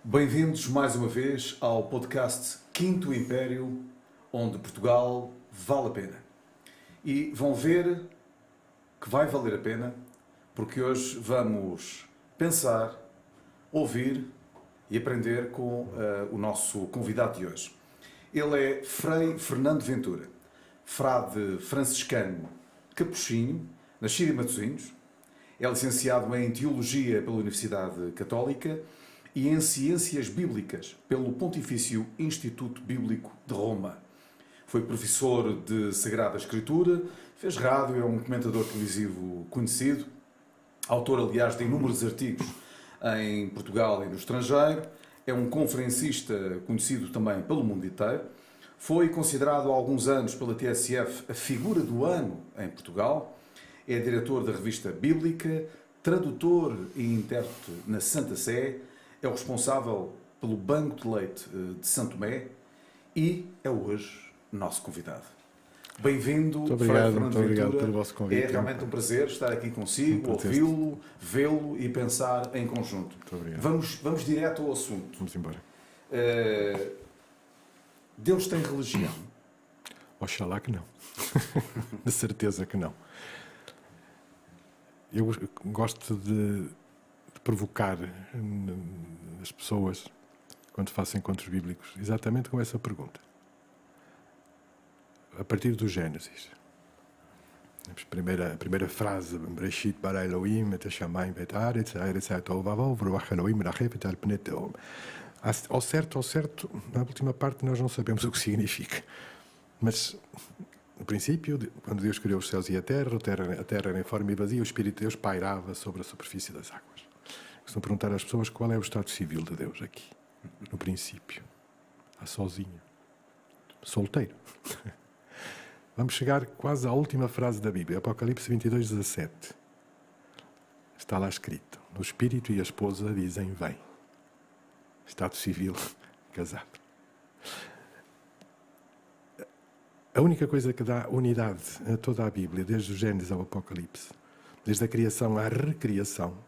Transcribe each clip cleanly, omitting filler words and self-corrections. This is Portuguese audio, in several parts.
Bem-vindos mais uma vez ao podcast Quinto Império, onde Portugal vale a pena. E vão ver que vai valer a pena, porque hoje vamos pensar, ouvir e aprender com o nosso convidado de hoje. Ele é Frei Fernando Ventura, frade franciscano capuchinho, nascido em Matosinhos, é licenciado em Teologia pela Universidade Católica e em Ciências Bíblicas pelo Pontifício Instituto Bíblico de Roma. Foi professor de Sagrada Escritura, fez rádio, é um comentador televisivo conhecido, autor, aliás, de inúmeros artigos em Portugal e no estrangeiro, é um conferencista conhecido também pelo mundo inteiro, foi considerado há alguns anos pela TSF a figura do ano em Portugal, é diretor da revista Bíblica, tradutor e intérprete na Santa Sé, é o responsável pelo Banco de Leite de São Tomé e é hoje nosso convidado. Bem-vindo, muito obrigado pelo vosso convite. É realmente um prazer estar aqui consigo, ouvi-lo, vê-lo e pensar em conjunto. Muito obrigado. Vamos direto ao assunto. Vamos embora. Deus tem religião? Oxalá que não. De certeza que não. Eu gosto de provocar as pessoas, quando faço encontros bíblicos, exatamente com essa pergunta. A partir do Gênesis. A primeira frase, Bereshit bara Elohim et hashamayim vet haaretz haaretz hayat tohu vavohu v'ruach Elohim merachefet al pnei tehom. Ao certo, na última parte nós não sabemos o que significa. Mas, no princípio, quando Deus criou os céus e a terra era em forma e vazia, o Espírito de Deus pairava sobre a superfície das águas. Costumo perguntar às pessoas qual é o estado civil de Deus aqui. No princípio. Está sozinho. Solteiro. Vamos chegar quase à última frase da Bíblia. Apocalipse 22, 17. Está lá escrito. O Espírito e a esposa dizem vem. Estado civil, casado. A única coisa que dá unidade a toda a Bíblia, desde o Gênesis ao Apocalipse, desde a criação à recriação,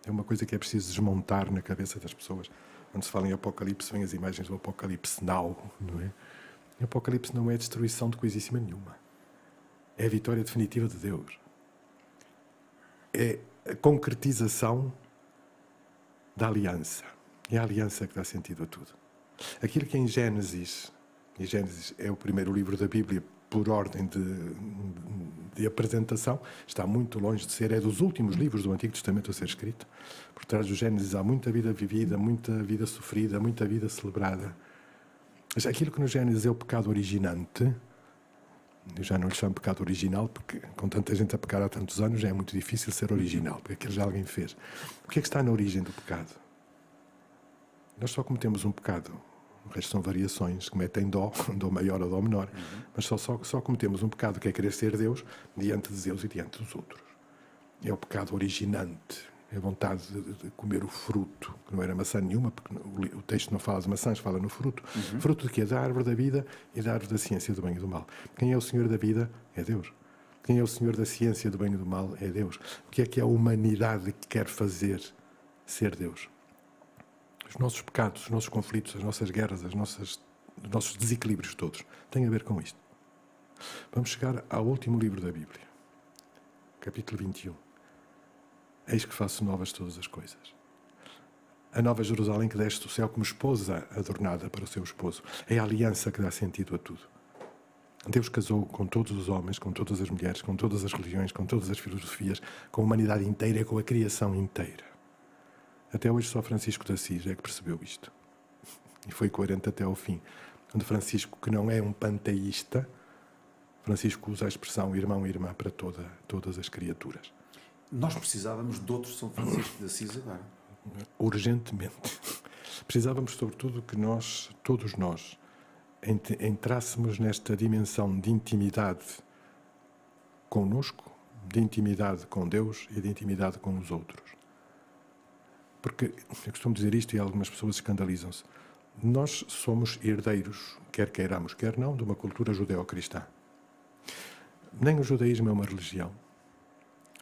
é uma coisa que é preciso desmontar na cabeça das pessoas. Quando se fala em Apocalipse, vêm as imagens do Apocalipse Now, não é? O Apocalipse não é destruição de coisíssima nenhuma. É a vitória definitiva de Deus. É a concretização da aliança. É a aliança que dá sentido a tudo. Aquilo que em Gênesis, e Gênesis é o primeiro livro da Bíblia por ordem de apresentação, está muito longe de ser, é dos últimos livros do Antigo Testamento a ser escrito. Por trás do Gênesis há muita vida vivida, muita vida sofrida, muita vida celebrada. Mas aquilo que no Gênesis é o pecado originante, eu já não lhe chamo pecado original, porque com tanta gente a pecar há tantos anos já é muito difícil ser original, porque aquilo já alguém fez. O que é que está na origem do pecado? Nós só cometemos um pecado. O resto são variações que metem dó maior ou dó menor. Mas só cometemos um pecado que é querer ser Deus diante de Deus e diante dos outros. É o pecado originante. É a vontade de comer o fruto, que não era maçã nenhuma, porque o texto não fala de maçãs, fala no fruto. Fruto de quê? Da árvore da vida e da árvore da ciência do bem e do mal. Quem é o Senhor da vida? É Deus. Quem é o Senhor da ciência do bem e do mal? É Deus. O que é a humanidade que quer fazer ser Deus? Os nossos pecados, os nossos conflitos, as nossas guerras, os nossos desequilíbrios todos têm a ver com isto. Vamos chegar ao último livro da Bíblia, capítulo 21. Eis que faço novas todas as coisas. A nova Jerusalém que desce do céu como esposa adornada para o seu esposo. É a aliança que dá sentido a tudo. Deus casou com todos os homens, com todas as mulheres, com todas as religiões, com todas as filosofias, com a humanidade inteira e com a criação inteira. Até hoje só Francisco de Assis é que percebeu isto. E foi coerente até ao fim. Onde Francisco, que não é um panteísta, Francisco usa a expressão irmão e irmã para todas as criaturas. Nós precisávamos de outro São Francisco de Assis agora. Urgentemente. Precisávamos, sobretudo, que todos nós, entrássemos nesta dimensão de intimidade connosco, de intimidade com Deus e de intimidade com os outros. Porque, eu costumo dizer isto e algumas pessoas escandalizam-se, nós somos herdeiros, quer queiramos, quer não, de uma cultura judeo-cristã. Nem o judaísmo é uma religião,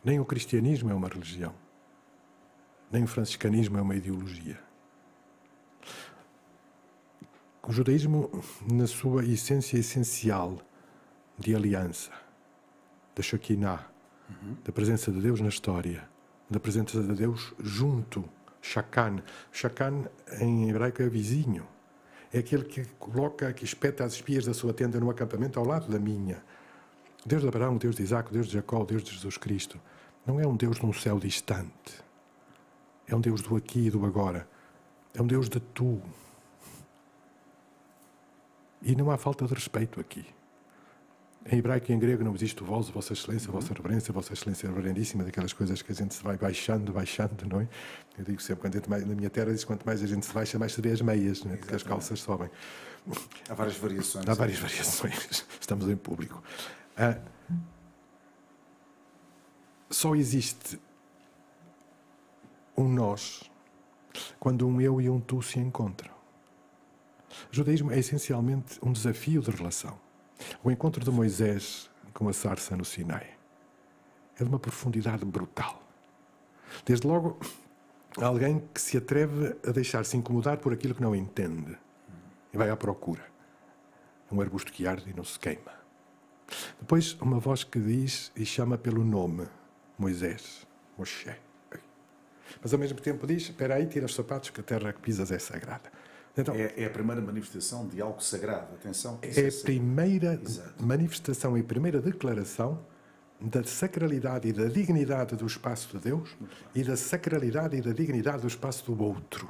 nem o cristianismo é uma religião, nem o franciscanismo é uma ideologia. O judaísmo, na sua essência essencial de aliança, da Shekinah, da presença de Deus na história, da presença de Deus junto, Shakan. Shakan em hebraico é vizinho. É aquele que coloca, que espeta as espias da sua tenda no acampamento ao lado da minha. O Deus de Abraão, o Deus de Isaac, o Deus de Jacó, o Deus de Jesus Cristo. Não é um Deus de um céu distante. É um Deus do aqui e do agora. É um Deus de tu. E não há falta de respeito aqui. Em hebraico e em grego não existe o vós, vossa excelência, vossa reverência, vossa excelência reverendíssima, daquelas coisas que a gente se vai baixando, não é? Eu digo sempre, quando mais, na minha terra, diz quanto mais a gente se baixa, mais se vê as meias, não é? Porque as calças sobem. Há várias variações. Há várias variações. Estamos em público. Só existe um nós quando um eu e um tu se encontram. O judaísmo é essencialmente um desafio de relação. O encontro de Moisés com a sarça no Sinai é de uma profundidade brutal. Desde logo, alguém que se atreve a deixar-se incomodar por aquilo que não entende e vai à procura. É um arbusto que arde e não se queima. Depois, uma voz que diz e chama pelo nome, Moisés, Moshe. Mas ao mesmo tempo diz, espera aí, tira os sapatos que a terra que pisas é sagrada. Então, é a primeira manifestação de algo sagrado. Atenção. É a primeira manifestação e a primeira declaração da sacralidade e da dignidade do espaço de Deus e da sacralidade e da dignidade do espaço do outro.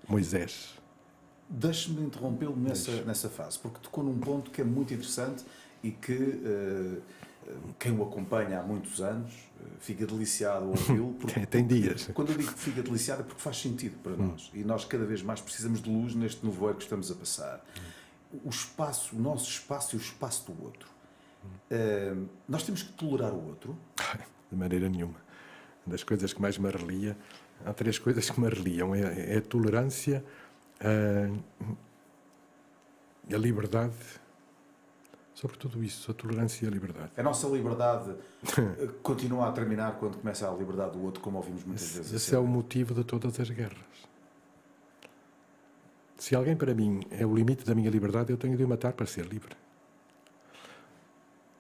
Moisés. Deixe-me interrompê-lo nessa fase, porque tocou num ponto que é muito interessante e que quem o acompanha há muitos anos fica deliciado ao ouvi-lo. Tem dias. Quando eu digo que fica deliciado é porque faz sentido para nós. E nós cada vez mais precisamos de luz neste nevoeiro que estamos a passar. O espaço, o nosso espaço e o espaço do outro. Nós temos que tolerar o outro? De maneira nenhuma. Uma das coisas que mais me arrelia, há 3 coisas que me arreliam. É a tolerância, a liberdade, sobre tudo isso, a tolerância e a liberdade. A nossa liberdade continua a terminar quando começa a liberdade do outro, como ouvimos muitas vezes. Esse é o motivo de todas as guerras. Se alguém para mim é o limite da minha liberdade, eu tenho de o matar para ser livre.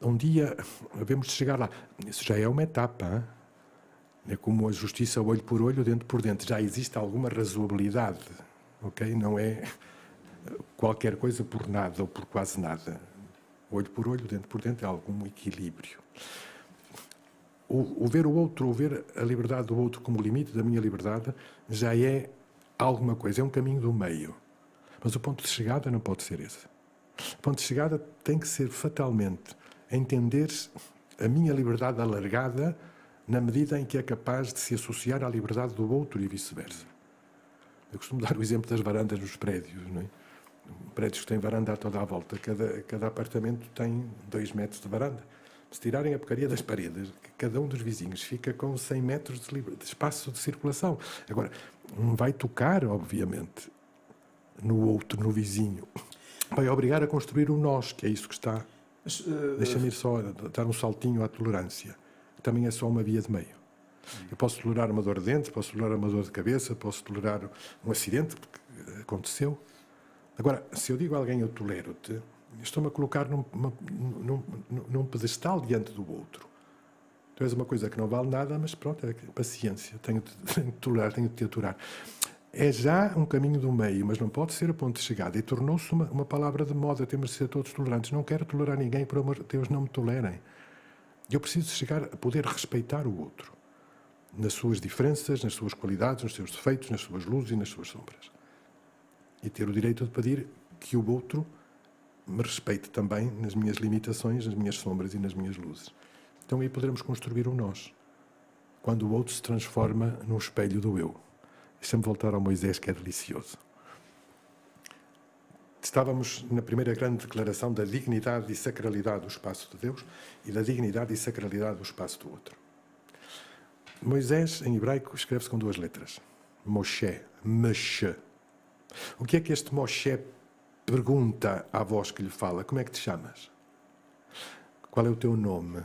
Um dia havemos de chegar lá. Isso já é uma etapa. Hein? É como a justiça olho por olho, dente por dente. Já existe alguma razoabilidade. Okay? Não é qualquer coisa por nada ou por quase nada. Olho por olho, dente por dente, é algum equilíbrio. O ver o outro, o ver a liberdade do outro como limite da minha liberdade, já é alguma coisa, é um caminho do meio. Mas o ponto de chegada não pode ser esse. O ponto de chegada tem que ser fatalmente entender a minha liberdade alargada na medida em que é capaz de se associar à liberdade do outro e vice-versa. Eu costumo dar o exemplo das varandas nos prédios, não é? Prédios que têm varanda a toda a volta. Cada apartamento tem 2 metros de varanda. Se tirarem a porcaria das paredes, cada um dos vizinhos fica com 100 metros de espaço de circulação. Agora, não vai tocar, obviamente, no outro, no vizinho. Vai obrigar a construir o nós, que é isso que está... Deixa-me ir só dar um saltinho à tolerância, que também é só uma via de meio. Eu posso tolerar uma dor de dente, posso tolerar uma dor de cabeça, posso tolerar um acidente, porque aconteceu. Agora, se eu digo a alguém eu tolero-te, estou-me a colocar num pedestal diante do outro. Tu és uma coisa que não vale nada, mas pronto, é paciência, tenho de tolerar, tenho de te aturar. É já um caminho do meio, mas não pode ser a ponto de chegada. E tornou-se uma palavra de moda, temos de ser todos tolerantes. Não quero tolerar ninguém, por amor de Deus, não me tolerem. Eu preciso chegar a poder respeitar o outro, nas suas diferenças, nas suas qualidades, nos seus defeitos, nas suas luzes e nas suas sombras. E ter o direito de pedir que o outro me respeite também nas minhas limitações, nas minhas sombras e nas minhas luzes. Então aí poderemos construir um nós, quando o outro se transforma num espelho do eu. Deixa-me voltar ao Moisés, que é delicioso. Estávamos na primeira grande declaração da dignidade e sacralidade do espaço de Deus e da dignidade e sacralidade do espaço do outro. Moisés, em hebraico, escreve-se com 2 letras. Moshe, Meshe. O que é que este Moshe pergunta à voz que lhe fala? Como é que te chamas? Qual é o teu nome?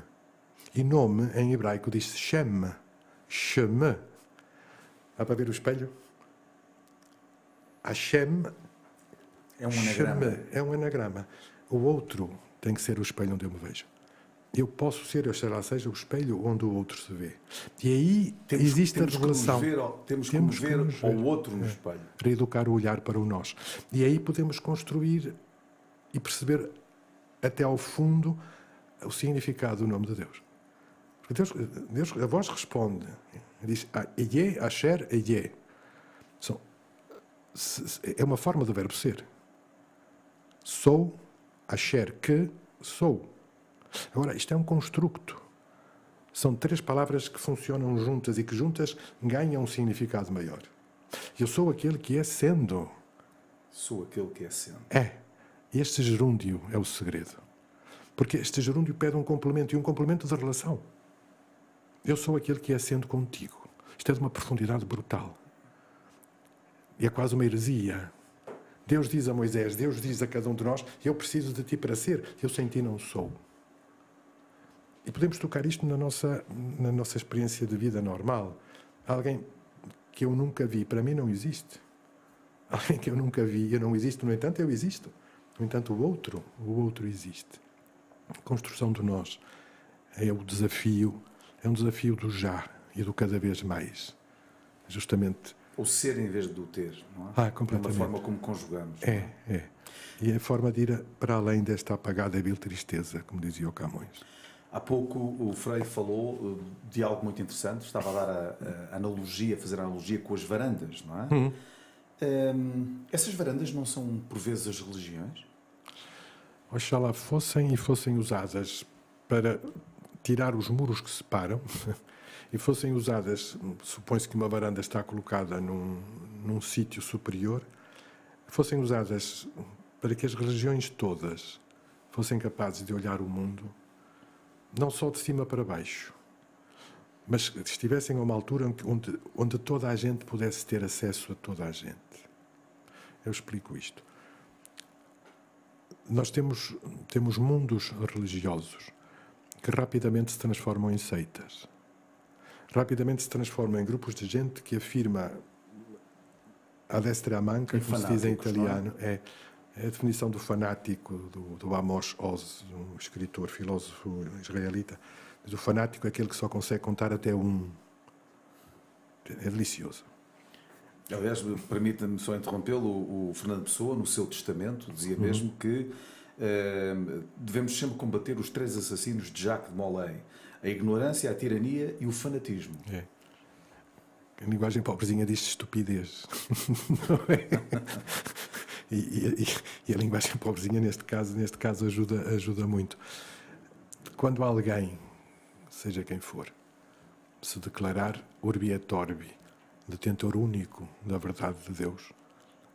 E nome, em hebraico, diz Shem. Sheme. Dá para ver o espelho? Hashem É um anagrama. é um anagrama. O outro tem que ser o espelho onde eu me vejo. Eu posso ser, eu será seja o espelho onde o outro se vê. E aí existe a revelação. Temos que nos ver ao outro no espelho. Reeducar o olhar para o nós. E aí podemos construir e perceber até ao fundo o significado do nome de Deus. Porque Deus a voz responde. Diz, Ehyeh, Asher, Ehyeh. É uma forma do verbo ser. Sou, Asher, que sou. Agora, isto é um construto. São 3 palavras que funcionam juntas e que juntas ganham um significado maior. Eu sou aquele que é sendo. Sou aquele que é sendo. É. Este gerúndio é o segredo. Porque este gerúndio pede um complemento, e um complemento de relação. Eu sou aquele que é sendo contigo. Isto é de uma profundidade brutal. E é quase uma heresia. Deus diz a Moisés, Deus diz a cada um de nós, eu preciso de ti para ser, eu sem ti não sou. E podemos tocar isto na nossa experiência de vida normal. Alguém que eu nunca vi, para mim não existe. Alguém que eu nunca vi, eu não existo, no entanto eu existo. No entanto o outro existe. A construção do nós é um desafio do já e do cada vez mais. Justamente. O ser em vez do ter, não é? Completamente. É uma forma como conjugamos. É. E é a forma de ir para além desta apagada e vil tristeza, como dizia o Camões. Há pouco o Frei falou de algo muito interessante, estava a dar a analogia, a fazer a analogia com as varandas, não é? Essas varandas não são, por vezes, as religiões? Oxalá fossem usadas para tirar os muros que separam e fossem usadas, supõe-se que uma varanda está colocada num sítio superior, fossem usadas para que as religiões todas fossem capazes de olhar o mundo não só de cima para baixo, mas estivessem a uma altura onde toda a gente pudesse ter acesso a toda a gente. Eu explico isto. Nós temos mundos religiosos que rapidamente se transformam em seitas. Rapidamente se transformam em grupos de gente que afirma a destra e a manca, como se diz em italiano. É a definição do fanático do Amos Oz, um escritor, filósofo israelita. Diz, o fanático é aquele que só consegue contar até 1. É delicioso. Aliás, permita-me só interrompê-lo, o Fernando Pessoa, no seu testamento, dizia mesmo que devemos sempre combater os 3 assassinos de Jacques de Molay: a ignorância, a tirania e o fanatismo. É. A linguagem pobrezinha diz estupidez. Não é? E a linguagem pobrezinha, neste caso ajuda muito. Quando alguém, seja quem for, se declarar urbi et orbi, detentor único da verdade de Deus,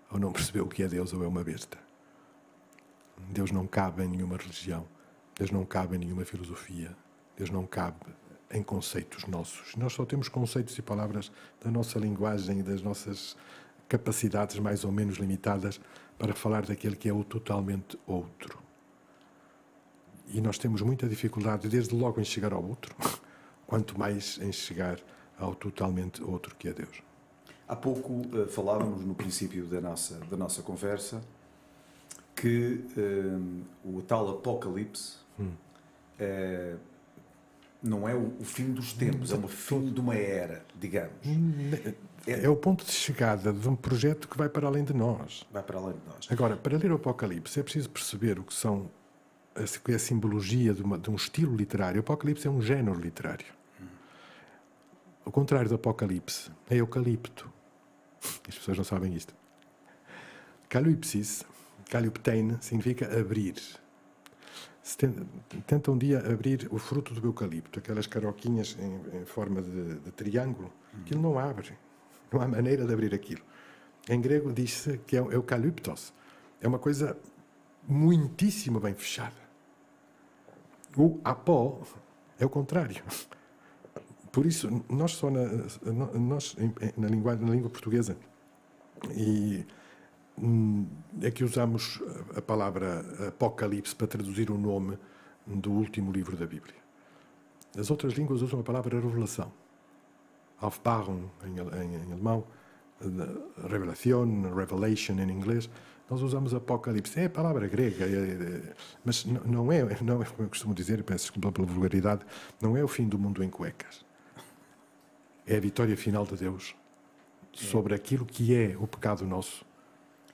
ou não percebeu o que é Deus ou é uma besta. Deus não cabe em nenhuma religião, Deus não cabe em nenhuma filosofia, Deus não cabe em conceitos nossos. Nós só temos conceitos e palavras da nossa linguagem e das nossas capacidades mais ou menos limitadas para falar daquele que é o totalmente outro. E nós temos muita dificuldade, desde logo, em chegar ao outro, quanto mais em chegar ao totalmente outro que é Deus. Há pouco falávamos, no princípio da nossa conversa, que o tal Apocalipse não é o fim dos tempos, é o fim de uma era, digamos. É o ponto de chegada de um projeto que vai para além de nós. Vai para além de nós. Agora, para ler o Apocalipse, é preciso perceber o que são a simbologia de um estilo literário. O Apocalipse é um género literário. O contrário do Apocalipse é eucalipto. As pessoas não sabem isto. Calypsis, Calyptein, significa abrir. Se tenta um dia abrir o fruto do eucalipto, aquelas caroquinhas em forma de triângulo, aquilo não abre. Não há maneira de abrir aquilo. Em grego diz-se que é eucalyptos. É uma coisa muitíssimo bem fechada. O apó é o contrário. Por isso, nós só na língua portuguesa é que usamos a palavra Apocalipse para traduzir o nome do último livro da Bíblia. As outras línguas usam a palavra revelação. Aufbahrung, em alemão, revelación, revelation em inglês, nós usamos Apocalipse. É a palavra grega, mas não é, como eu costumo dizer, peço desculpa pela vulgaridade, não é o fim do mundo em cuecas. É a vitória final de Deus sobre aquilo que é o pecado nosso,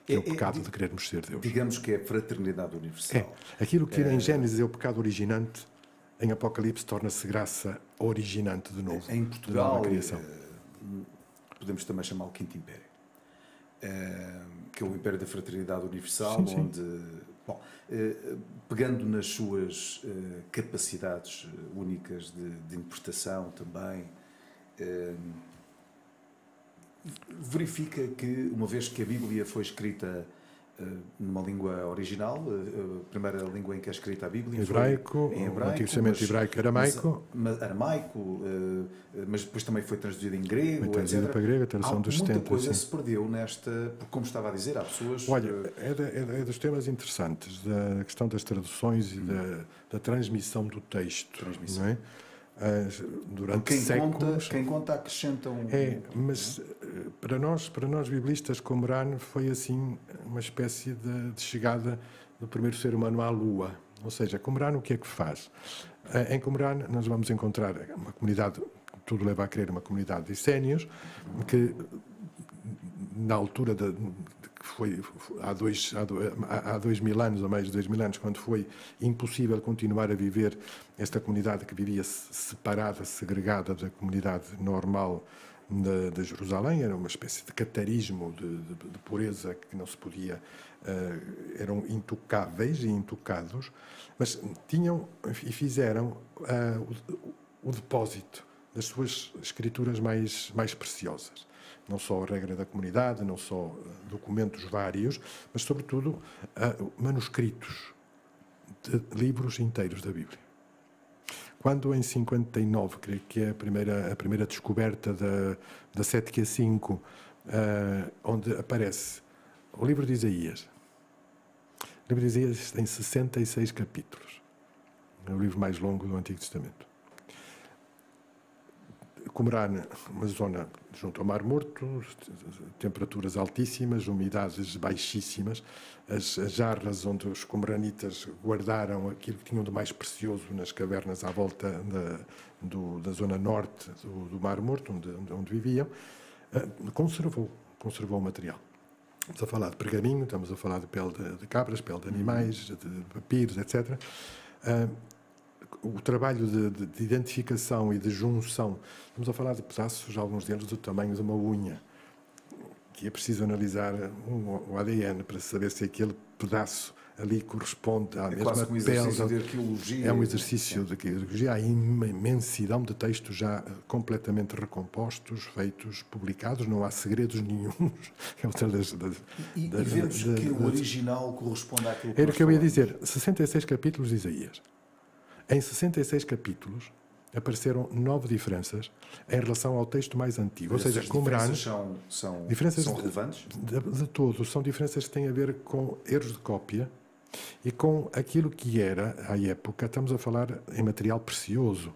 que é o pecado de querermos ser Deus. Digamos que é a fraternidade universal. Aquilo que em Gênesis é o pecado originante, em Apocalipse torna-se graça originante de novo. Em Portugal, criação. Podemos também chamar o Quinto Império, que é o Império da Fraternidade Universal, sim. onde, bom, pegando nas suas capacidades únicas de interpretação também, verifica que, uma vez que a Bíblia foi escrita numa língua original, a primeira língua em que é escrita a Bíblia hebraico, foi em hebraico, Antigo Testamento hebraico, aramaico, mas depois também foi traduzido em grego, foi traduzido para grego, a tradução dos 70. Muita coisa se perdeu nesta, porque, como estava a dizer, há pessoas... Olha, é dos temas interessantes, da questão das traduções e da transmissão do texto, não é? Durante séculos. Quem conta acrescentam... Mas para nós biblistas, Qumran foi assim uma espécie de chegada do primeiro ser humano à Lua. Ou seja, Qumran o que é que faz? Em Qumran nós vamos encontrar uma comunidade, tudo leva a crer, uma comunidade de essénios, que na altura que foi há 2000 anos, ou mais de 2000 anos, quando foi impossível continuar a viver esta comunidade que vivia separada, segregada da comunidade normal de Jerusalém, era uma espécie de catarismo, de pureza que não se podia, eram intocáveis e intocados, mas tinham e fizeram o depósito das suas escrituras mais preciosas. Não só a regra da comunidade, não só documentos vários, mas, sobretudo, manuscritos de livros inteiros da Bíblia. Quando, em 59, creio que é a primeira descoberta da 7Q5, onde aparece o livro de Isaías. O livro de Isaías tem 66 capítulos. É o livro mais longo do Antigo Testamento. Qumran, uma zona junto ao Mar Morto, temperaturas altíssimas, umidades baixíssimas, as jarras onde os qumranitas guardaram aquilo que tinham de mais precioso nas cavernas à volta da zona norte do Mar Morto, onde viviam, conservou o material. Estamos a falar de pergaminho, estamos a falar de pele de cabras, pele de animais, de papiros, etc. O trabalho de identificação e de junção, estamos a falar de pedaços, alguns deles do tamanho de uma unha, que é preciso analisar o ADN para saber se aquele pedaço ali corresponde à mesma quase um exercício de arqueologia. É um exercício de arqueologia. Há uma imensidão de textos já completamente recompostos, feitos, publicados, não há segredos nenhuns. É outra e vemos que o original corresponde àquilo que era o que eu ia dizer, 66 capítulos de Isaías. Em 66 capítulos apareceram 9 diferenças em relação ao texto mais antigo. Ou seja, Qumran são relevantes? De todos. São diferenças que têm a ver com erros de cópia e com aquilo que era, à época, estamos a falar em material precioso.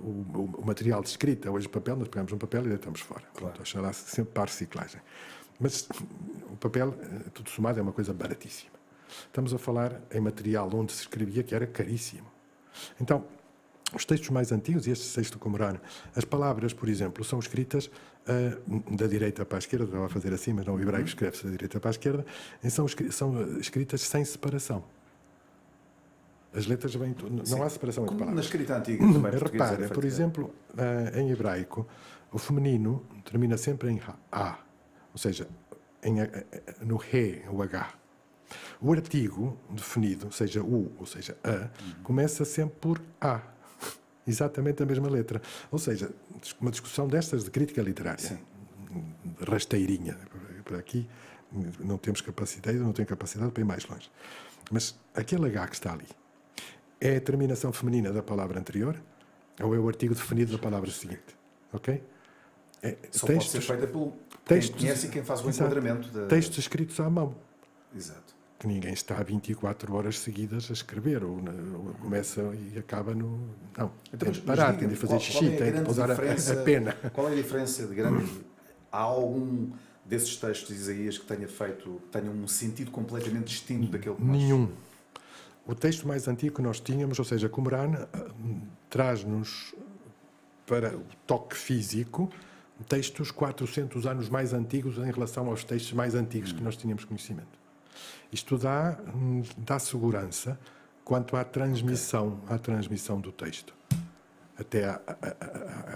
O material de escrita, hoje papel, nós pegamos um papel e deitamos fora. Claro. Pronto, sempre para a reciclagem. Mas o papel, tudo somado, é uma coisa baratíssima. Estamos a falar em material onde se escrevia que era caríssimo. Então, os textos mais antigos, e este texto Qumran, as palavras, por exemplo, são escritas da direita para a esquerda, estava a fazer assim, mas não, o hebraico escreve-se da direita para a esquerda, e são escritas sem separação. As letras vêm... Não há separação entre palavras. Na escrita antiga também Repara, por exemplo, em hebraico, o feminino termina sempre em A, ou seja, no He, o H. O artigo definido, seja U ou seja A, começa sempre por A. Exatamente a mesma letra. Ou seja, uma discussão destas de crítica literária. Sim. Rasteirinha. Para aqui não temos capacidade, não tenho capacidade para ir mais longe. Mas aquele H que está ali é a terminação feminina da palavra anterior ou é o artigo definido da palavra seguinte? Ok? Só pode ser feita pelo quem conhece e quem faz o enquadramento. Textos escritos à mão. Exato. Que ninguém está 24 horas seguidas a escrever, ou começa e acaba no... Não, tem de parar, tem de fazer xixi, tem de pousar a pena. Qual é a diferença de grande Há algum desses textos de Isaías que tenha um sentido completamente distinto daquele que nós... Nenhum. O texto mais antigo que nós tínhamos, ou seja, Qumran, traz-nos para o toque físico textos 400 anos mais antigos em relação aos textos mais antigos que nós tínhamos conhecimento. Isto dá segurança quanto à transmissão do texto. Até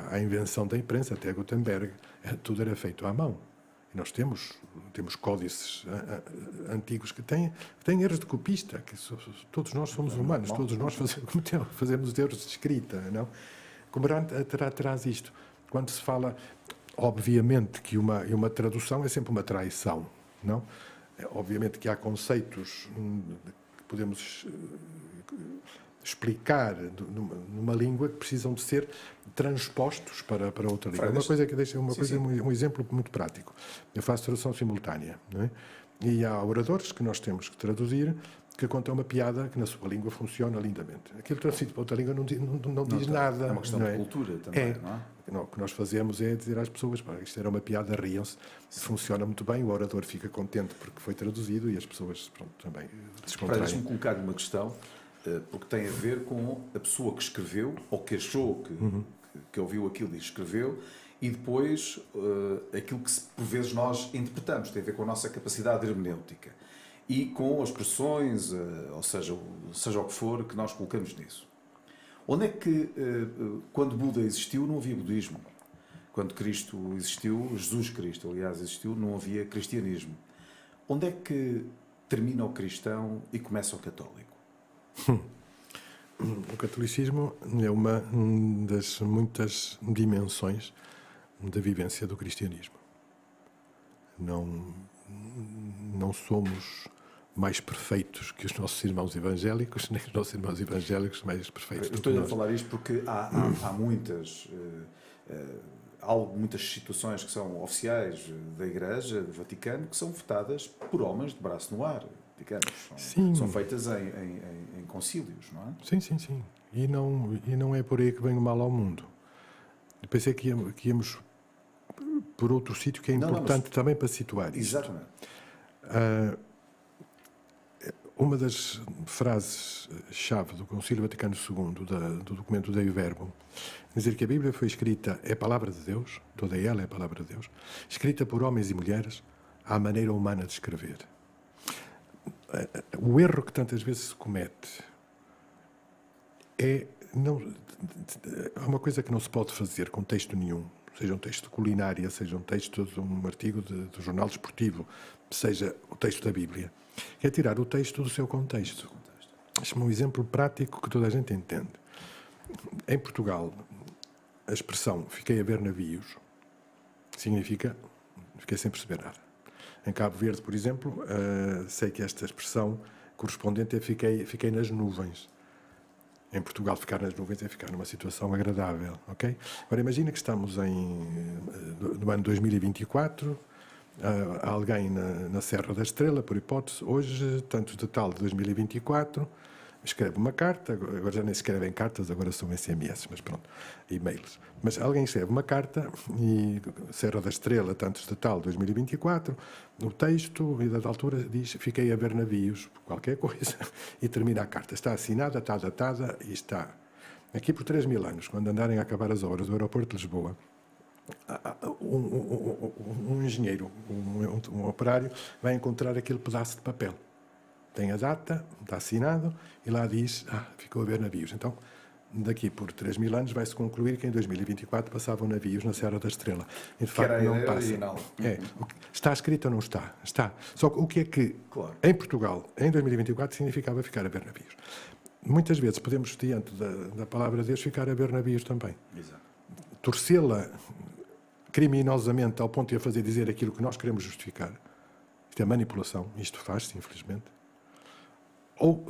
à invenção da imprensa, até Gutenberg, tudo era feito à mão. E nós temos códices antigos que têm erros de copista, que todos nós somos humanos, todos nós fazemos erros de escrita, não? Qumran traz isto. Quando se fala, obviamente, que uma tradução é sempre uma traição, não? Obviamente que há conceitos que podemos explicar numa língua que precisam de ser transpostos para outra língua. Uma coisa que deixa um exemplo muito prático. Eu faço tradução simultânea, não é? E há oradores que nós temos que traduzir que contam uma piada que na sua língua funciona lindamente. Aquilo traduzido para outra língua não diz nada. É uma questão de cultura também, não é? Não, o que nós fazemos é dizer às pessoas, isto era uma piada, riam-se, funciona muito bem, o orador fica contente porque foi traduzido e as pessoas, pronto, também descontraem. Deixa-me colocar uma questão, porque tem a ver com a pessoa que escreveu, ou que achou que ouviu aquilo e escreveu, e depois aquilo que por vezes nós interpretamos, tem a ver com a nossa capacidade hermenêutica e com as expressões, ou seja o que for, que nós colocamos nisso. Onde é que, quando Buda existiu, não havia budismo? Quando Cristo existiu, Jesus Cristo, aliás, existiu, não havia cristianismo. Onde é que termina o cristão e começa o católico? O catolicismo é uma das muitas dimensões da vivência do cristianismo. Não somos mais perfeitos que os nossos irmãos evangélicos, nem os nossos irmãos evangélicos mais perfeitos. Estou a falar isto porque há muitas situações que são oficiais da Igreja, do Vaticano, que são votadas por homens de braço no ar, digamos. São feitas em concílios, não é? Sim. E não é por aí que vem o mal ao mundo. Eu pensei que íamos por outro sítio que é importante também para situar isto. Exatamente. Uma das frases-chave do Concílio Vaticano II, do documento Dei Verbum, dizer que a Bíblia foi escrita, é a palavra de Deus, toda ela é a palavra de Deus, escrita por homens e mulheres à maneira humana de escrever. O erro que tantas vezes se comete há uma coisa que não se pode fazer com texto nenhum, seja um texto de culinária, seja um texto de um artigo do jornal desportivo, seja o texto da Bíblia, que é tirar o texto do seu contexto. Este é um exemplo prático que toda a gente entende. Em Portugal, a expressão "fiquei a ver navios" significa "fiquei sem perceber nada". Em Cabo Verde, por exemplo, sei que esta expressão correspondente é "fiquei nas nuvens". Em Portugal, ficar nas nuvens é ficar numa situação agradável, ok? Agora, imagina que estamos no ano 2024, há alguém na Serra da Estrela, por hipótese, hoje, tanto de tal de 2024, escreve uma carta, agora já nem se escrevem cartas, agora são SMS, mas pronto, e-mails. Mas alguém escreve uma carta e Serra da Estrela, tantos de tal, 2024, o texto, e da altura diz, "fiquei a ver navios", qualquer coisa, e termina a carta. Está assinada, está datada e está. Aqui por 3.000 anos, quando andarem a acabar as obras do aeroporto de Lisboa, um engenheiro, um operário, vai encontrar aquele pedaço de papel. Tem a data, está assinado, e lá diz, ficou a ver navios. Então, daqui por 3.000 anos vai-se concluir que em 2024 passavam navios na Serra da Estrela. E de facto não passa. Está escrito ou não está? Está. Só que o que é que, em Portugal, em 2024, significava ficar a ver navios? Muitas vezes podemos, diante da palavra de Deus, ficar a ver navios também. Exato. Torcê-la criminosamente ao ponto de a fazer dizer aquilo que nós queremos justificar. Isto é manipulação. Isto faz-se, infelizmente. Ou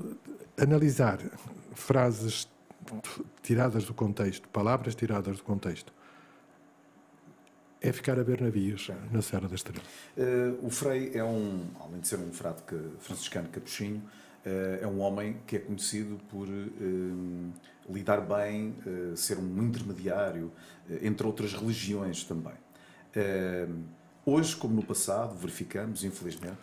analisar frases tiradas do contexto, palavras tiradas do contexto, é ficar a ver navios na Serra da Estrela. O Frei é além de ser um frade franciscano capuchinho, é um homem que é conhecido por lidar bem, ser um intermediário, entre outras religiões também. Hoje, como no passado, verificamos, infelizmente,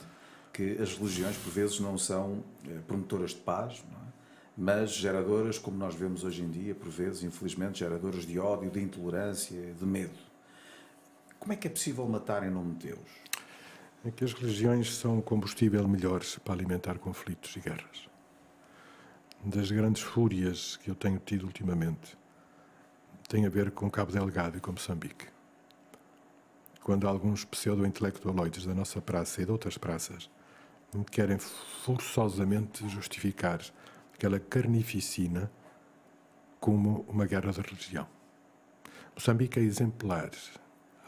que as religiões, por vezes, não são promotoras de paz, não é? Mas geradoras, como nós vemos hoje em dia, por vezes, infelizmente, geradoras de ódio, de intolerância, de medo. Como é que é possível matar em nome de Deus? É que as religiões são combustível melhor para alimentar conflitos e guerras. Das grandes fúrias que eu tenho tido ultimamente tem a ver com Cabo Delgado e com Moçambique. Quando alguns pseudo-intelectualoides da nossa praça e de outras praças querem forçosamente justificar aquela carnificina como uma guerra de religião. Moçambique é exemplar.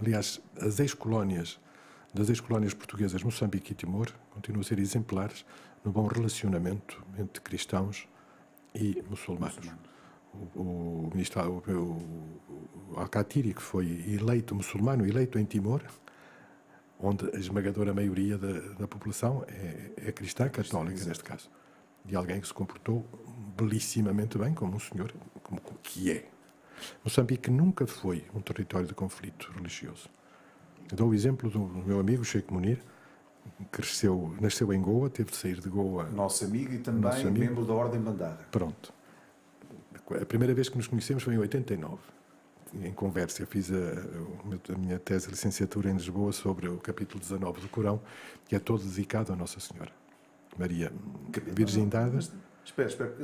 Aliás, das ex-colónias portuguesas, Moçambique e Timor, continuam a ser exemplares no bom relacionamento entre cristãos e muçulmanos. O ministro Al-Khatiri, que foi eleito muçulmano, eleito em Timor, onde a esmagadora maioria da população é cristã católica, neste caso, de alguém que se comportou belissimamente bem, como um senhor como que é. Moçambique nunca foi um território de conflito religioso. Eu dou o exemplo do meu amigo Sheikh Munir, que nasceu em Goa, teve de sair de Goa. Nosso amigo e também membro da Ordem Bandarra. Pronto. A primeira vez que nos conhecemos foi em 89. Em conversa, eu fiz a minha tese de licenciatura em Lisboa sobre o capítulo 19 do Corão, que é todo dedicado a Nossa Senhora Maria, virgindade. Espera.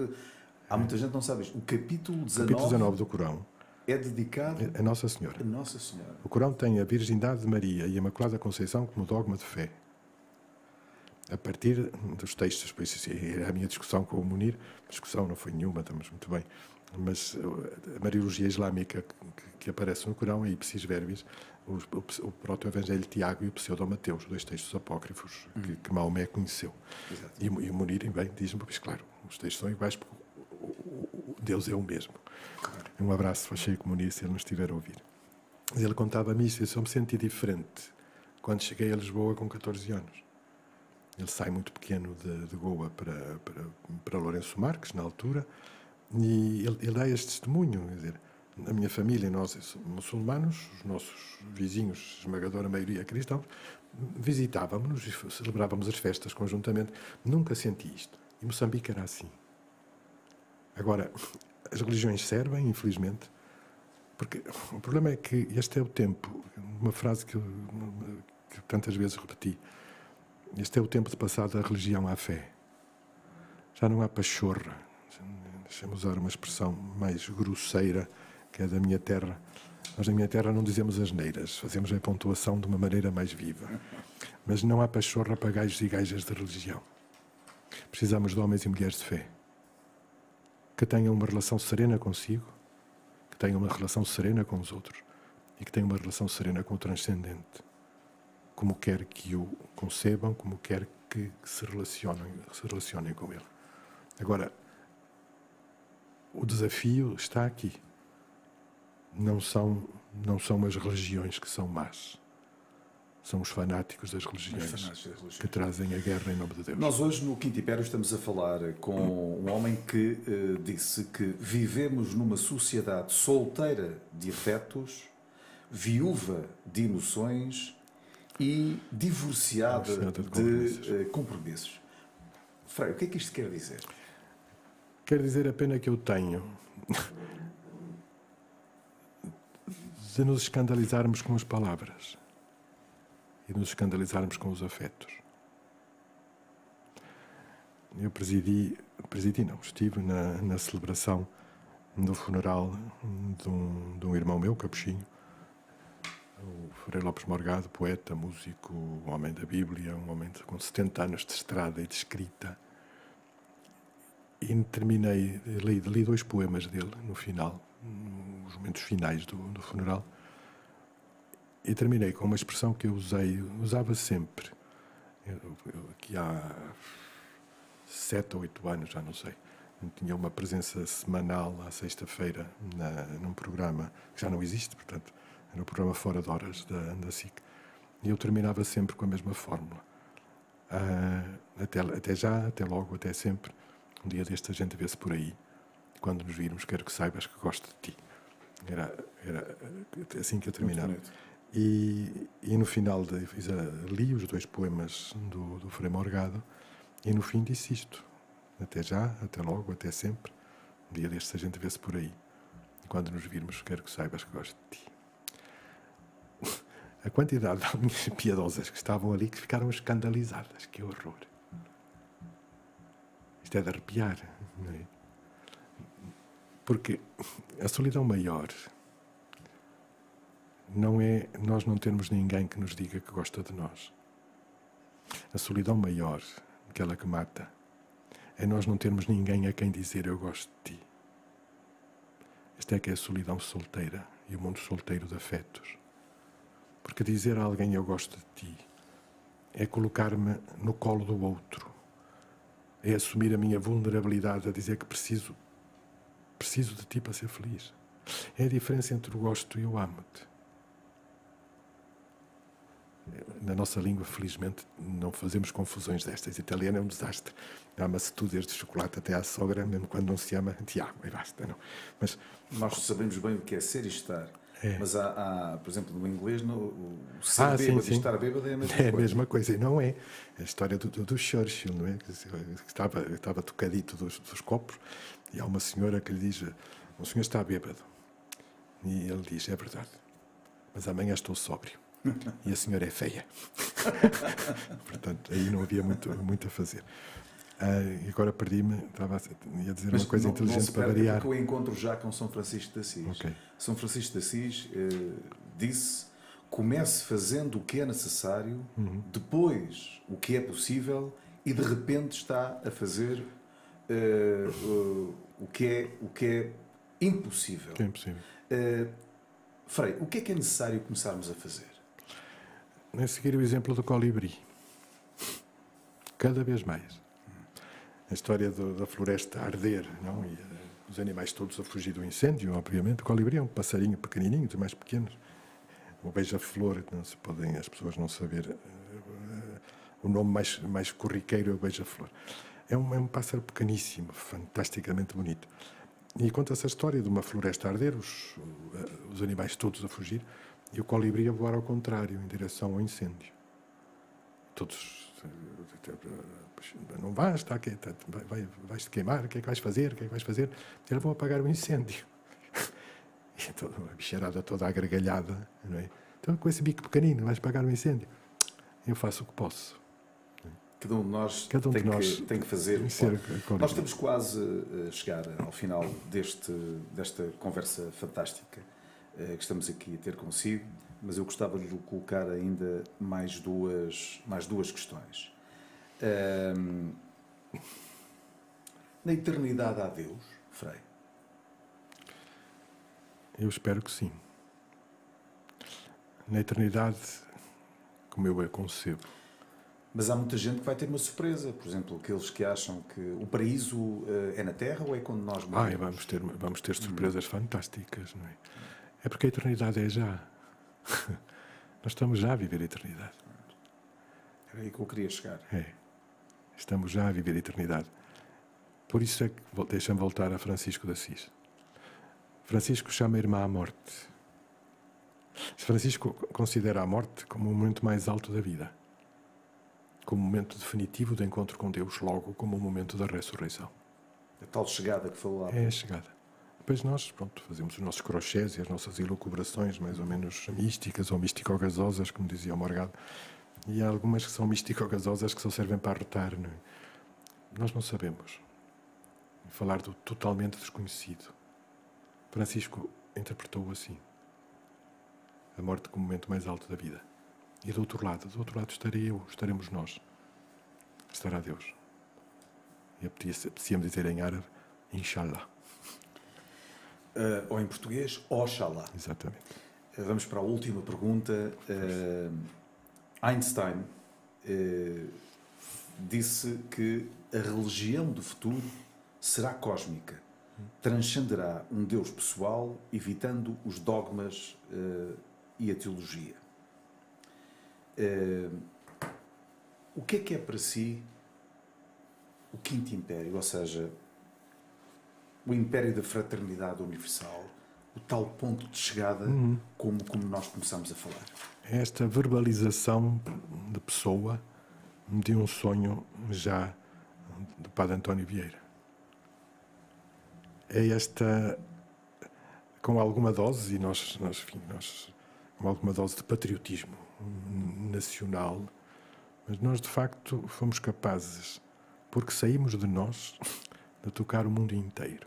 Há muita gente que não sabe isto. O capítulo 19 do Corão é dedicado a Nossa Senhora. A Nossa Senhora. O Corão tem a virgindade de Maria e a Imaculada Conceição como dogma de fé. A partir dos textos, pois era a minha discussão com o Munir, discussão não foi nenhuma, estamos muito bem, mas a Mariologia Islâmica que aparece no Corão é Ipsis Verbis, o proto-evangelho de Tiago e o pseudo-Mateus, dois textos apócrifos que Maomé conheceu. Exato. E o Munir, bem, diz-me, pois claro, os textos são iguais porque Deus é o mesmo. Claro. Um abraço ao Sheikh Munir, se ele nos estiver a ouvir. Mas ele contava-me isso, eu só me senti diferente quando cheguei a Lisboa com 14 anos. Ele sai muito pequeno de Goa para Lourenço Marques, na altura, e ele dá este testemunho. Quer dizer, na minha família, nós muçulmanos, os nossos vizinhos, esmagadora maioria cristãos, visitávamos-nos e celebrávamos as festas conjuntamente. Nunca senti isto. E Moçambique era assim. Agora, as religiões servem, infelizmente, porque o problema é que este é o tempo, uma frase que tantas vezes repeti, este é o tempo de passar da religião à fé. Já não há pachorra. Deixa-me usar uma expressão mais grosseira, que é da minha terra. Nós, na minha terra, não dizemos asneiras. Fazemos a pontuação de uma maneira mais viva. Mas não há pachorra para gajos e gajas de religião. Precisamos de homens e mulheres de fé. Que tenham uma relação serena consigo, que tenham uma relação serena com os outros e que tenham uma relação serena com o transcendente. Como quer que o concebam, como quer que se relacionem com ele. Agora, o desafio está aqui. Não são as religiões que são más. São os fanáticos das religiões que trazem a guerra em nome de Deus. Nós hoje, no Quinto Império, estamos a falar com um homem que disse que vivemos numa sociedade solteira de afetos, viúva de emoções e divorciada de compromissos. Frei, o que é que isto quer dizer? Quer dizer a pena que eu tenho de nos escandalizarmos com as palavras e nos escandalizarmos com os afetos. Eu estive na celebração do funeral de um irmão meu, Capuchinho, o Frei Lopes Morgado, poeta, músico, um homem da Bíblia, um homem com 70 anos de estrada e de escrita. E terminei, li 2 poemas dele no final, nos momentos finais do funeral, e terminei com uma expressão que eu usava sempre, que há 7 ou 8 anos, já não sei. Eu tinha uma presença semanal à sexta-feira num programa que já não existe, portanto, era um programa fora de horas da SIC. E eu terminava sempre com a mesma fórmula. Até já, até logo, até sempre. Um dia deste a gente vê-se por aí. Quando nos virmos, quero que saibas que gosto de ti. Era assim que eu terminava. E no final li os 2 poemas do Frei Morgado e no fim disse isto: até já, até logo, até sempre. Um dia destes a gente vê-se por aí. E quando nos virmos, quero que saibas que gosto de ti. A quantidade de alminhas piedosas que estavam ali que ficaram escandalizadas. Que horror! Isto é de arrepiar, não é? Porque a solidão maior não é nós não termos ninguém que nos diga que gosta de nós. A solidão maior, aquela que mata, é nós não termos ninguém a quem dizer eu gosto de ti. Esta é que é a solidão solteira e o mundo solteiro de afetos. Porque dizer a alguém eu gosto de ti é colocar-me no colo do outro. É assumir a minha vulnerabilidade a dizer que preciso de ti para ser feliz. É a diferença entre o gosto e o amo-te. Na nossa língua, felizmente, não fazemos confusões destas. Italiano é um desastre. Ama-se tudo, desde o chocolate até à sogra, mesmo quando não se ama, te amo, e basta, não. Mas nós sabemos bem o que é ser e estar. É. Mas há, por exemplo, no inglês, o ser bêbado e estar bêbado é a mesma coisa. É a mesma coisa, e não é. A história do Churchill, não é? Que estava tocadito dos copos, e há uma senhora que lhe diz: o senhor está bêbado. E ele diz: é verdade, mas amanhã estou sóbrio. E a senhora é feia. Portanto, aí não havia muito a fazer. E agora perdi-me, ia dizer uma coisa inteligente para variar. Porque eu encontro já com São Francisco de Assis. Okay. São Francisco de Assis disse: comece fazendo o que é necessário, depois o que é possível, e de repente está a fazer o que é impossível. Que é impossível. Frei, o que é necessário começarmos a fazer? É seguir o exemplo do colibri. Cada vez mais. A história da floresta a arder, não? E os animais todos a fugir do incêndio, obviamente. O colibri é um passarinho pequenininho, dos mais pequenos. O beija-flor, as pessoas não saber. O nome mais corriqueiro é o beija-flor. É um pássaro pequeníssimo, fantasticamente bonito. E conta-se a história de uma floresta a arder, os animais todos a fugir, e o colibri a voar ao contrário, em direção ao incêndio. Todos... Não vais, está aqui, vais-te queimar, o que é que vais fazer? O que é que vais fazer? Eles vão apagar o incêndio. E a bicharada toda agregalhada, não é? Então, com esse bico pequenino, vais apagar o incêndio? Eu faço o que posso. Cada um de nós tem que fazer. Nós estamos quase a chegar ao final desta conversa fantástica que estamos aqui a ter consigo, mas eu gostava de lhe colocar ainda mais duas questões. Na eternidade há Deus, Frei? Eu espero que sim. Na eternidade, como eu a concebo. Mas há muita gente que vai ter uma surpresa. Por exemplo, aqueles que acham que o paraíso é na Terra ou é quando nós morremos? Vamos ter surpresas fantásticas, não é? É porque a eternidade é já. Nós estamos já a viver a eternidade. Era aí que eu queria chegar. É. Estamos já a viver a eternidade. Por isso é que deixa-me voltar a Francisco de Assis. Francisco chama a irmã à morte. Francisco considera a morte como o momento mais alto da vida. Como o momento definitivo do encontro com Deus, logo como o momento da ressurreição. A tal chegada que falou lá. É a chegada. Depois nós, fazemos os nossos crochês e as nossas elucubrações mais ou menos místicas ou místico-gasosas, como dizia o Morgado. E há algumas que são místico-gasosas que só servem para arrotar. Não é? Nós não sabemos. Falar do totalmente desconhecido. Francisco interpretou-o assim. A morte como o momento mais alto da vida. E do outro lado estarei eu, estaremos nós. Estará Deus. E apetecia-me dizer em árabe, Inshallah. Ou em português, Oxalá. Exatamente. Vamos para a última pergunta. Einstein disse que a religião do futuro será cósmica. Transcenderá um Deus pessoal, evitando os dogmas e a teologia. O que é para si o Quinto Império, ou seja, o Império da Fraternidade Universal, o tal ponto de chegada, como nós começamos a falar. É esta verbalização de pessoa de um sonho já do Padre António Vieira. É esta, com alguma dose, e nós com alguma dose de patriotismo nacional, mas nós de facto fomos capazes, porque saímos de nós, de tocar o mundo inteiro.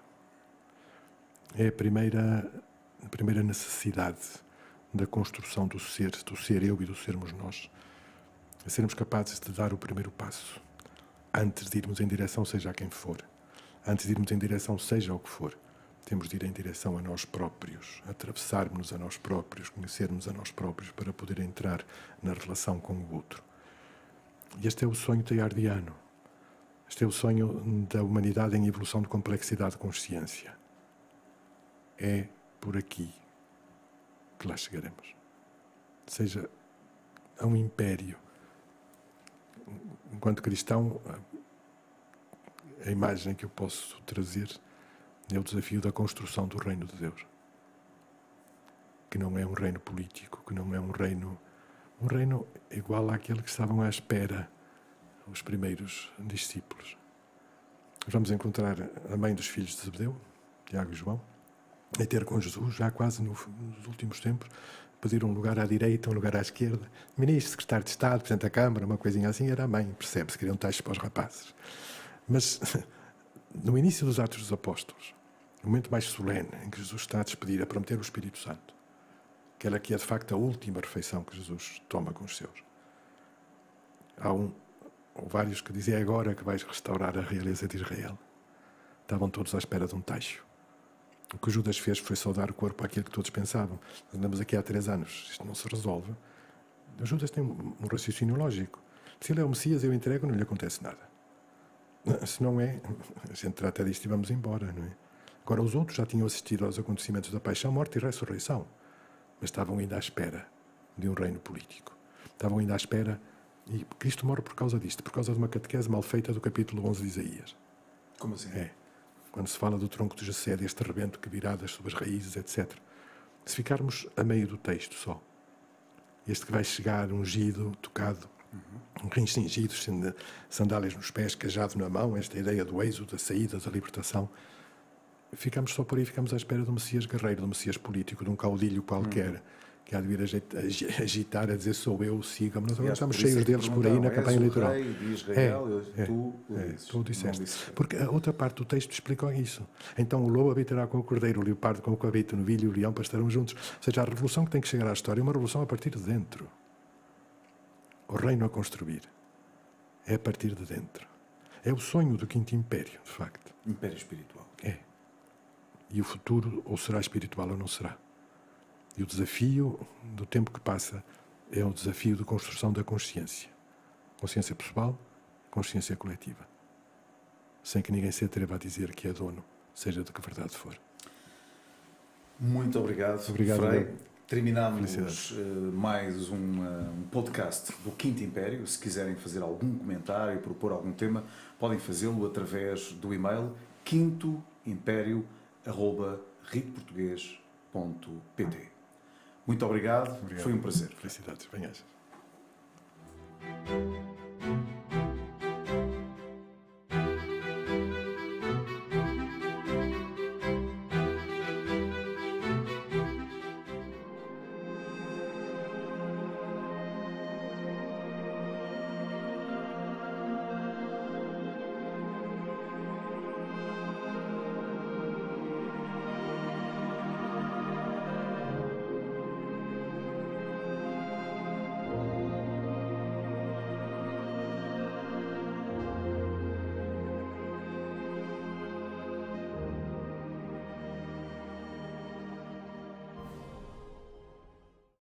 É a primeira necessidade da construção do ser eu e do sermos nós. É sermos capazes de dar o primeiro passo, antes de irmos em direção seja a quem for. Antes de irmos em direção seja o que for. Temos de ir em direção a nós próprios, atravessarmos a nós próprios, conhecermos a nós próprios para poder entrar na relação com o outro. E este é o sonho teilhardiano. Este é o sonho da humanidade em evolução de complexidade de consciência. É por aqui que lá chegaremos. Seja a um império. Enquanto cristão, a imagem que eu posso trazer é o desafio da construção do reino de Deus. Que não é um reino político, que não é um reino igual àquele que estavam à espera os primeiros discípulos. Vamos encontrar a mãe dos filhos de Zebedeu, Tiago e João, a ter com Jesus, já quase nos últimos tempos, pedir um lugar à direita, um lugar à esquerda. Ministro, secretário de Estado, Presidente da Câmara, uma coisinha assim, era a mãe, percebe-se, queriam taxas para os rapazes. Mas, no início dos Atos dos Apóstolos, no momento mais solene em que Jesus está a despedir, a prometer o Espírito Santo, aquela que é de facto a última refeição que Jesus toma com os seus. Há ou vários que dizem, é agora que vais restaurar a realeza de Israel. Estavam todos à espera de um tacho. O que Judas fez foi só dar o corpo àquilo que todos pensavam. Andamos aqui há 3 anos, isto não se resolve. O Judas tem um raciocínio lógico. Se ele é o Messias, eu entrego, não lhe acontece nada. Se não é, a gente trata disto e vamos embora, não é? Agora, os outros já tinham assistido aos acontecimentos da paixão, morte e ressurreição, mas estavam ainda à espera de um reino político. Estavam ainda à espera, e Cristo morre por causa disto, por causa de uma catequese mal feita do capítulo 11 de Isaías. Como assim? É. Quando se fala do tronco de Jessé, deste rebento que viradas sobre as raízes, etc. Se ficarmos a meio do texto só, este que vai chegar ungido, tocado, rins cingidos, sandálias nos pés, cajado na mão, esta ideia do êxodo, da saída, da libertação, ficamos só por aí, ficamos à espera do Messias guerreiro, do Messias político, de um caudilho qualquer, que há de vir a agitar, a dizer sou eu, siga-me. Nós agora estamos cheios deles por aí na campanha eleitoral. Rei de Israel, tu disseste. Porque a outra parte do texto explica isso. Então o lobo habitará com o cordeiro, o leopardo com o cabrito, o novilho e o leão estarão juntos. Ou seja, a revolução que tem que chegar à história é uma revolução a partir de dentro. O reino a construir é a partir de dentro. É o sonho do Quinto Império, de facto. Império espiritual. É. E o futuro ou será espiritual ou não será. E o desafio do tempo que passa é o desafio de construção da consciência. Consciência pessoal, consciência coletiva. Sem que ninguém se atreva a dizer que é dono, seja de que verdade for. Muito obrigado, Obrigado, Frei. Terminamos mais um podcast do Quinto Império. Se quiserem fazer algum comentário, propor algum tema, podem fazê-lo através do e-mail quintoimpério@ritoportugues.pt. Muito obrigado. Foi um prazer. Felicidades, bem-ajas.